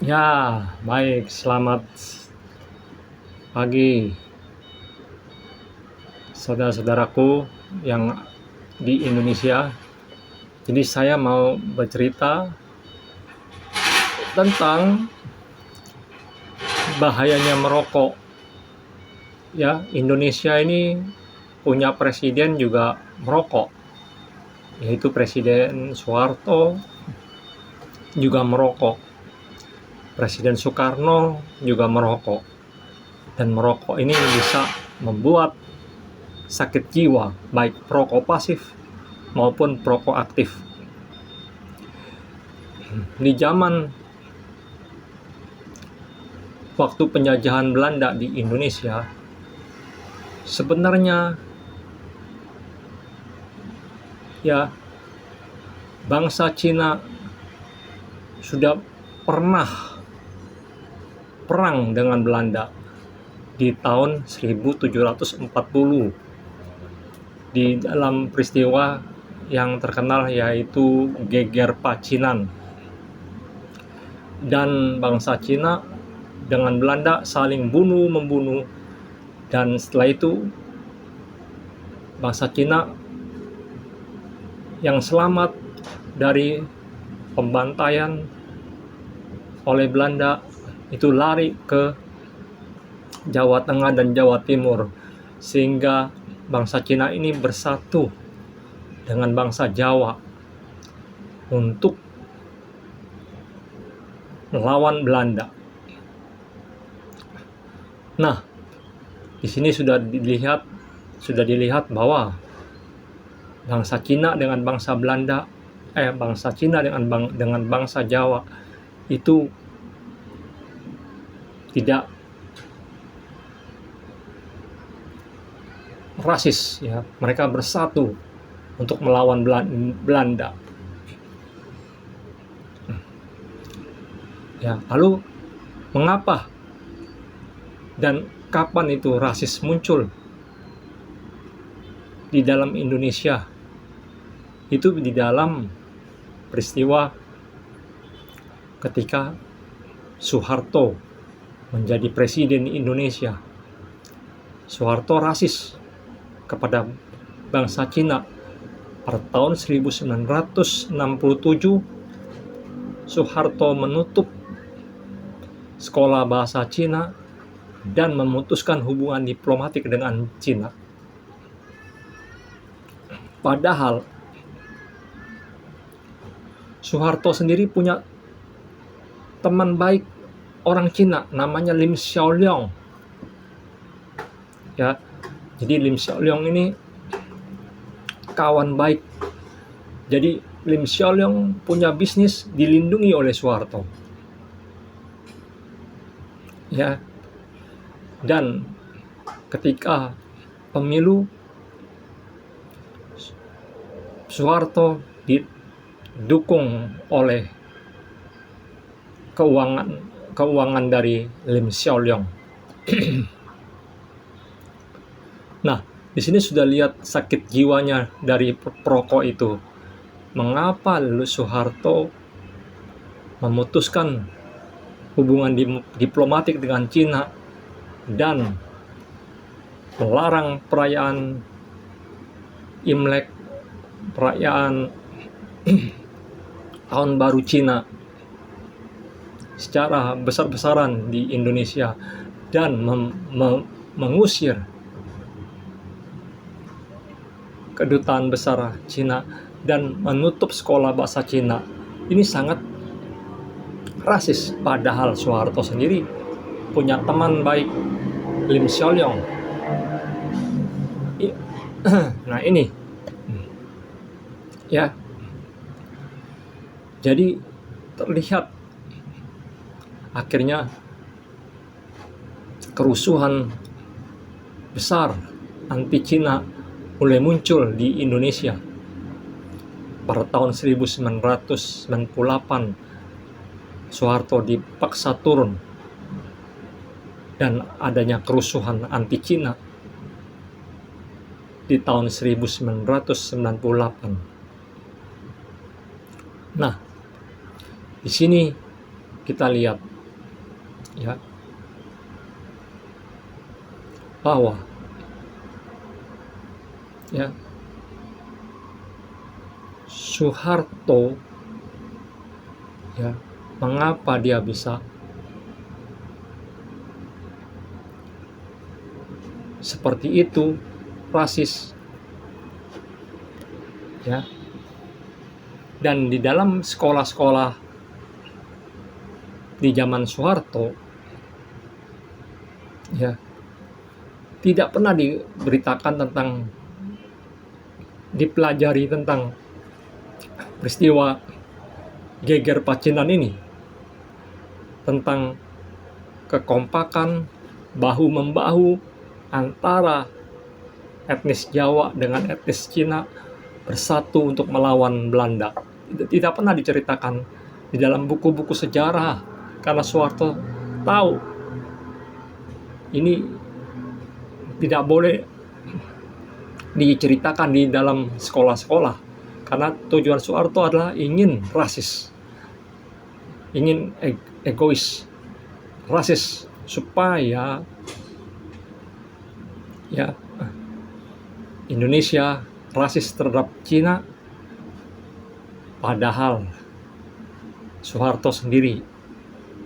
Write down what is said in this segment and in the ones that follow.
Ya, baik. Selamat pagi, saudara-saudaraku yang di Indonesia. Jadi saya mau bercerita tentang bahayanya merokok. Ya, Indonesia ini punya presiden juga merokok, yaitu Presiden Soeharto juga merokok. Presiden Soekarno juga merokok. Dan merokok ini bisa membuat sakit jiwa, baik perokok pasif maupun perokok aktif. Di zaman waktu penjajahan Belanda di Indonesia, sebenarnya ya bangsa Cina sudah pernah perang dengan Belanda di tahun 1740 di dalam peristiwa yang terkenal yaitu Geger Pacinan. Dan bangsa Cina dengan Belanda saling bunuh-membunuh, dan setelah itu bangsa Cina yang selamat dari pembantaian oleh Belanda itu lari ke Jawa Tengah dan Jawa Timur, sehingga bangsa Cina ini bersatu dengan bangsa Jawa untuk melawan Belanda. Nah, di sini sudah dilihat bahwa bangsa Cina dengan bangsa Belanda, bangsa Cina dengan bangsa Jawa itu tidak rasis, ya. Mereka bersatu untuk melawan Belanda. Ya, lalu mengapa dan kapan itu rasis muncul di dalam Indonesia? Itu di dalam peristiwa ketika Soeharto menjadi presiden Indonesia. Soeharto rasis kepada bangsa Cina. Pada tahun 1967 Soeharto menutup sekolah bahasa Cina dan memutuskan hubungan diplomatik dengan Cina. Padahal Soeharto sendiri punya teman baik orang Cina namanya Lim Xiaoliong. Ya, jadi Lim Xiaoliong ini kawan baik. Jadi Lim Xiaoliong punya bisnis dilindungi oleh Soeharto. Ya. Dan ketika pemilu, Soeharto didukung oleh keuangan dari Lim Xiaoliong. Nah, di sini sudah lihat sakit jiwanya dari perokok itu. Mengapa Soeharto memutuskan hubungan diplomatik dengan Cina dan melarang perayaan Imlek, perayaan Tahun Baru Cina secara besar-besaran di Indonesia, dan mengusir kedutaan besar Cina dan menutup sekolah bahasa Cina. Ini sangat rasis, padahal Soeharto sendiri punya teman baik Lim Xiaoliong. Nah, ini ya, jadi terlihat akhirnya kerusuhan besar anti Cina mulai muncul di Indonesia. Pada tahun 1998 Soeharto dipaksa turun dan adanya kerusuhan anti Cina di tahun 1998. Nah, di sini kita lihat ya bahwa ya Soeharto ya mengapa dia bisa seperti itu, rasis ya. Dan di dalam sekolah-sekolah di zaman Soeharto ya tidak pernah diberitakan tentang, dipelajari tentang peristiwa geger Pacinan ini, tentang kekompakan bahu-membahu antara etnis Jawa dengan etnis Cina bersatu untuk melawan Belanda. Tidak pernah diceritakan di dalam buku-buku sejarah, karena Soeharto tahu ini tidak boleh diceritakan di dalam sekolah-sekolah, karena tujuan Soeharto adalah ingin rasis, ingin egois, rasis, supaya ya Indonesia rasis terhadap Cina. Padahal Soeharto sendiri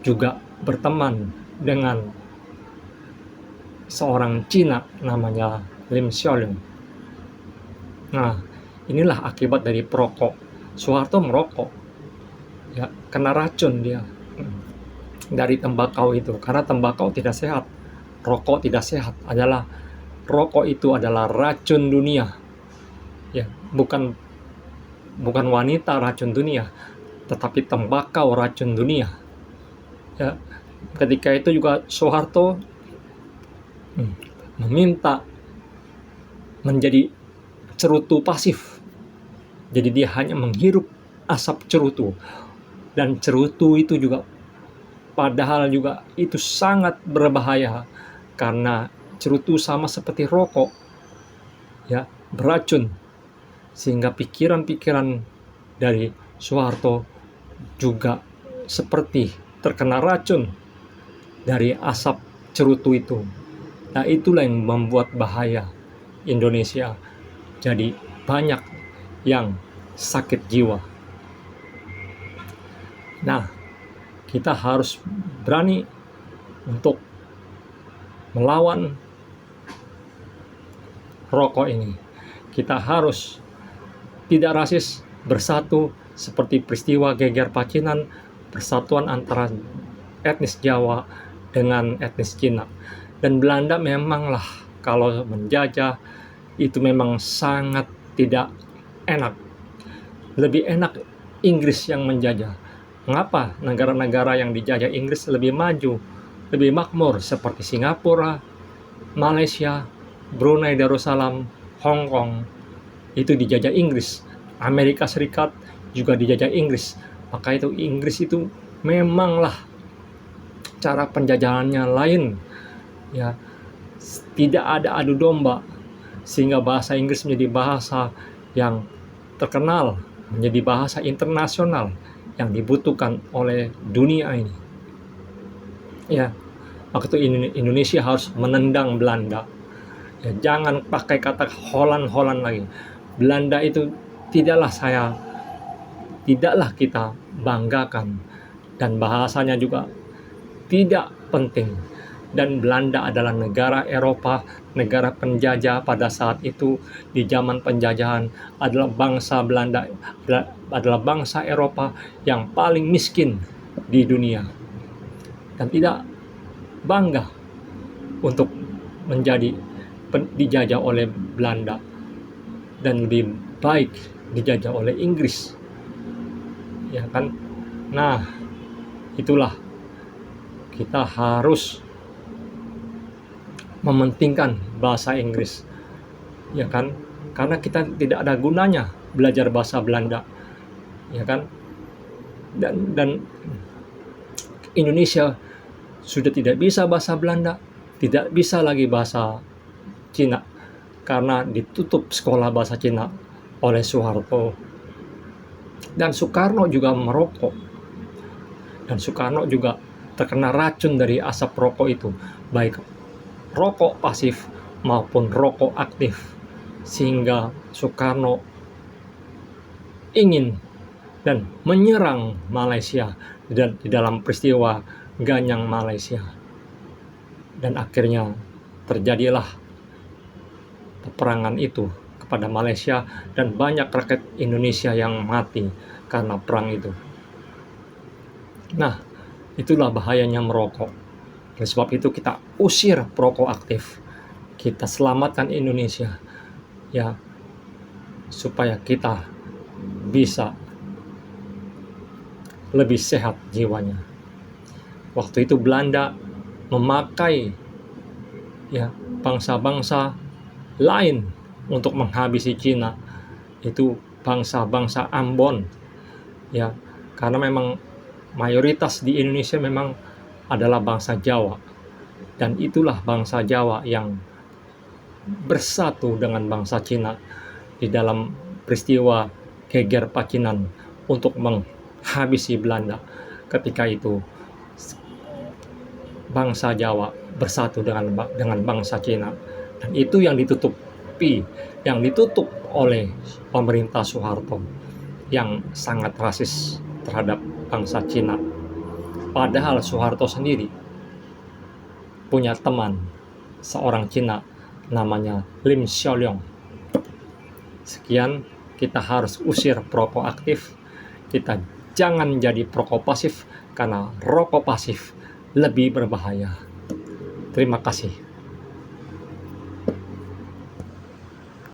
juga berteman dengan seorang Cina namanya Lim Xiaolong. Nah, inilah akibat dari perokok. Soeharto merokok, ya, kena racun dia dari tembakau itu, karena tembakau tidak sehat, rokok tidak sehat. Rokok itu adalah racun dunia, ya, bukan wanita racun dunia, tetapi tembakau racun dunia. Ya, ketika itu juga Soeharto meminta menjadi cerutu pasif. Jadi dia hanya menghirup asap cerutu. Dan cerutu itu juga padahal juga itu sangat berbahaya, karena cerutu sama seperti rokok, ya, beracun. Sehingga pikiran-pikiran dari Soeharto juga seperti terkena racun dari asap cerutu itu. Nah, itulah yang membuat bahaya Indonesia. Jadi banyak yang sakit jiwa. Nah, kita harus berani untuk melawan rokok ini. Kita harus tidak rasis, bersatu seperti peristiwa geger Pacinan, persatuan antara etnis Jawa dengan etnis Cina. Dan Belanda memanglah kalau menjajah itu memang sangat tidak enak. Lebih enak Inggris yang menjajah. Mengapa negara-negara yang dijajah Inggris lebih maju, lebih makmur, seperti Singapura, Malaysia, Brunei Darussalam, Hong Kong, itu dijajah Inggris. Amerika Serikat juga dijajah Inggris. Maka itu Inggris itu memanglah cara penjajahannya lain, ya, tidak ada adu domba, sehingga bahasa Inggris menjadi bahasa yang terkenal, menjadi bahasa internasional yang dibutuhkan oleh dunia ini. Ya, maka itu Indonesia harus menendang Belanda. Ya, jangan pakai kata Holland lagi. Belanda itu tidaklah kita banggakan, dan bahasanya juga tidak penting. Dan Belanda adalah negara Eropa, negara penjajah pada saat itu. Di zaman penjajahan adalah bangsa Belanda adalah bangsa Eropa yang paling miskin di dunia, dan tidak bangga untuk menjadi dijajah oleh Belanda, dan lebih baik dijajah oleh Inggris, ya kan. Nah, itulah kita harus mementingkan bahasa Inggris, ya kan, karena kita tidak ada gunanya belajar bahasa Belanda, ya kan. Dan Indonesia sudah tidak bisa bahasa Belanda, tidak bisa lagi bahasa Cina, karena ditutup sekolah bahasa Cina oleh Soeharto. Dan Soekarno juga merokok, dan Dan Soekarno juga terkena racun dari asap rokok itu, baik rokok pasif maupun rokok aktif, sehingga Soekarno ingin dan menyerang Malaysia di dalam peristiwa Ganyang Malaysia. Dan akhirnya terjadilah peperangan itu kepada Malaysia, dan banyak rakyat Indonesia yang mati karena perang itu. Nah, itulah bahayanya merokok. Oleh sebab itu kita usir perokok aktif. Kita selamatkan Indonesia, ya, supaya kita bisa lebih sehat jiwanya. Waktu itu Belanda memakai, ya, bangsa-bangsa lain untuk menghabisi Cina. Itu bangsa-bangsa Ambon, ya, karena memang mayoritas di Indonesia memang adalah bangsa Jawa, dan itulah bangsa Jawa yang bersatu dengan bangsa Cina di dalam peristiwa Geger Pacinan untuk menghabisi Belanda. Ketika itu bangsa Jawa bersatu dengan bangsa Cina, dan itu yang ditutup oleh pemerintah Soeharto yang sangat rasis terhadap bangsa Cina. Padahal Soeharto sendiri punya teman seorang Cina namanya Lim Xiaolong. Sekian, kita harus usir perokok aktif. Kita jangan jadi perokok pasif, karena rokok pasif lebih berbahaya. Terima kasih.